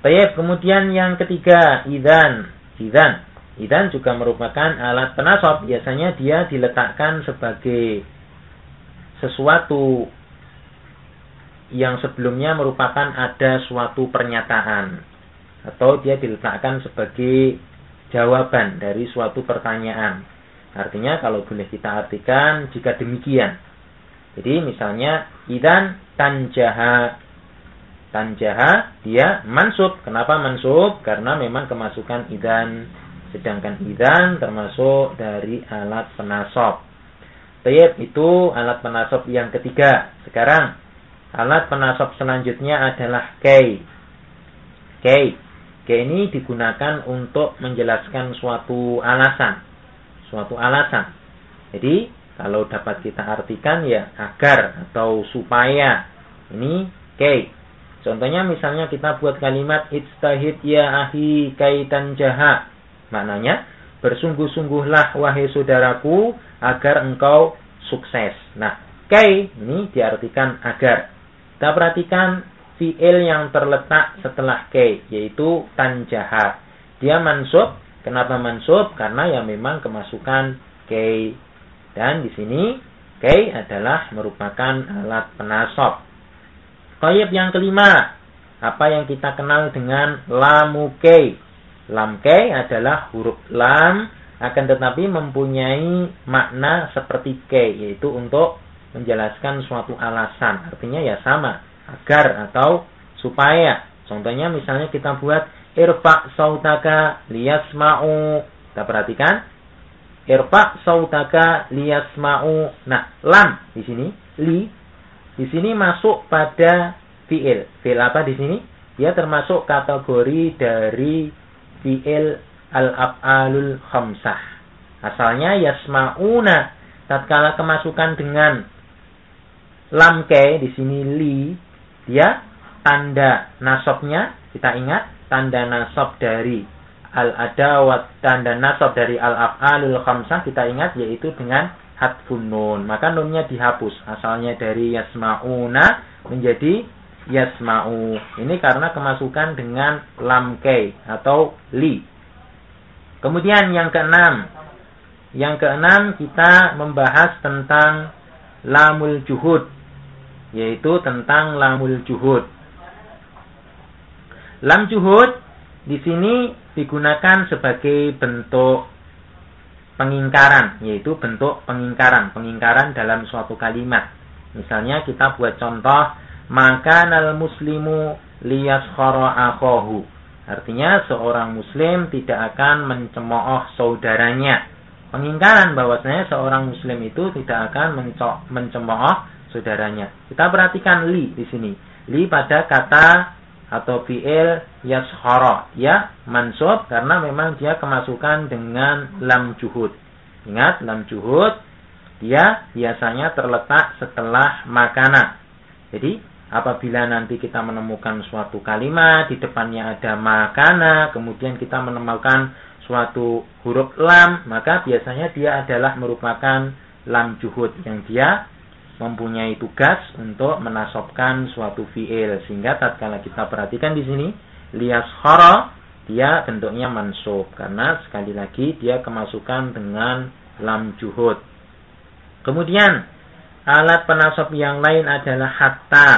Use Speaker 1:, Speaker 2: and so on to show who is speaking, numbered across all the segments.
Speaker 1: Baik, kemudian yang ketiga, idzan. Idzan juga merupakan alat penasab. Biasanya dia diletakkan sebagai sesuatu yang sebelumnya merupakan ada suatu pernyataan, atau dia diletakkan sebagai jawaban dari suatu pertanyaan. Artinya kalau boleh kita artikan jika demikian. Jadi misalnya idzan tanjaha. Tanjaha dia mansub. Kenapa mansub? Karena memang kemasukan idzan. Sedangkan idzan termasuk dari alat penasab. Baik, itu alat penasab yang ketiga. Sekarang alat penasab selanjutnya adalah kay. Kay ini digunakan untuk menjelaskan suatu alasan. Suatu alasan. Jadi kalau dapat kita artikan ya agar atau supaya. Ini kay. Contohnya misalnya kita buat kalimat ijtahid ya ahi kay tanjaha. Maknanya bersungguh-sungguhlah wahai saudaraku agar engkau sukses. Nah, kay ini diartikan agar. Kita perhatikan fi'il yang terletak setelah kay, yaitu tanjaha. Dia mansub. Kenapa mansub? Karena ya memang kemasukan kay. Dan di sini kay adalah merupakan alat penasab. Tayyib yang kelima, apa yang kita kenal dengan lamu kay. Lam kay adalah huruf lam, akan tetapi mempunyai makna seperti kay, yaitu untuk menjelaskan suatu alasan. Artinya ya sama, agar atau supaya. Contohnya misalnya kita buat irfa' sautaka liyasma'u. Kita perhatikan irfa' sautaka liyasma'u. Nah, lam di sini, di sini masuk pada fi'il. Fi'il apa di sini? Dia termasuk kategori dari fi'il al-af'alul khamsah. Asalnya yasma'una. Tatkala kemasukan dengan lam kay di sini li, dia tanda nasabnya, kita ingat tanda nasab dari al-adawat, tanda nasab dari al-af'alul khamsah kita ingat yaitu dengan hadfun nun. Maka nunnya dihapus. Asalnya dari yasma'una menjadi yasma'u. Ini karena kemasukan dengan lam kay atau li. Kemudian yang keenam. Yang keenam kita membahas tentang lamul juhud, yaitu tentang lamul juhud. Lam juhud di sini digunakan sebagai bentuk pengingkaran, yaitu bentuk pengingkaran dalam suatu kalimat. Misalnya kita buat contoh, makanal muslimu liyaskhara akhahu. Artinya seorang muslim tidak akan mencemooh saudaranya. Pengingkaran bahwasanya seorang muslim itu tidak akan mencemooh saudaranya. Kita perhatikan li di sini. Li pada kata atau fi'il yaskhara, ya mansub karena memang dia kemasukan dengan lam juhud. Ingat, lam juhud dia biasanya terletak setelah makana. Jadi apabila nanti kita menemukan suatu kalimat di depannya ada makana, kemudian kita menemukan suatu huruf lam, maka biasanya dia adalah merupakan lam juhud yang dia mempunyai tugas untuk menasabkan suatu fi'il. Sehingga tatkala kita perhatikan di sini liyaskhara, dia bentuknya mansub karena sekali lagi dia kemasukan dengan lam juhud. Kemudian alat penasab yang lain adalah hatta.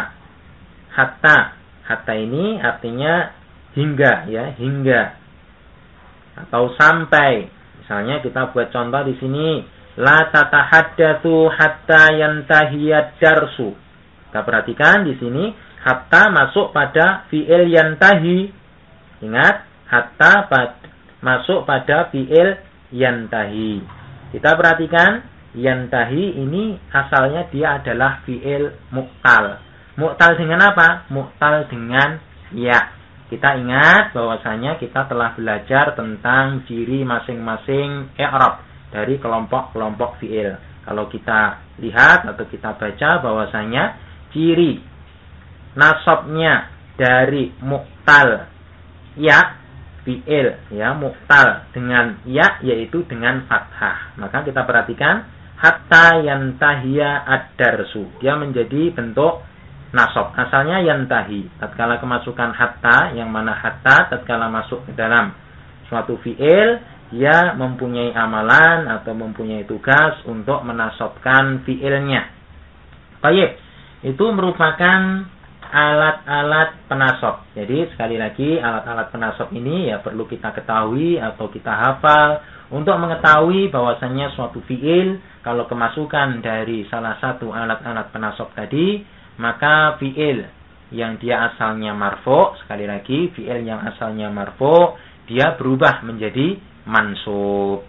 Speaker 1: Hatta ini artinya hingga, ya, hingga atau sampai. Misalnya kita buat contoh di sini, la tatahaddatsu hatta yantahiyad darsu. Kita perhatikan di sini hatta masuk pada fi'il yantahi. Ingat, hatta masuk pada fi'il yantahi. Kita perhatikan yantahi ini asalnya dia adalah fi'il mu'tal. Mu'tal dengan apa? Mu'tal dengan ya. Kita ingat bahwasanya kita telah belajar tentang ciri masing-masing i'rab dari kelompok-kelompok fi'il. Kalau kita lihat atau kita baca bahwasanya ciri nasabnya dari mu'tal ya, fi'il ya, mu'tal dengan ya yaitu dengan fathah. Maka kita perhatikan hatta yantahiya ad-darsu. Dia menjadi bentuk nasab. Asalnya yantahi. Tatkala kemasukan hatta, yang mana hatta tatkala masuk ke dalam suatu fi'il, dia mempunyai amalan atau mempunyai tugas untuk menasabkan fi'ilnya. Baik, itu merupakan alat-alat penasab. Jadi sekali lagi alat-alat penasab ini ya perlu kita ketahui atau kita hafal untuk mengetahui bahwasannya suatu fi'il kalau kemasukan dari salah satu alat-alat penasab tadi, maka fi'il yang dia asalnya marfu', sekali lagi fi'il yang asalnya marfu' dia berubah menjadi mansub.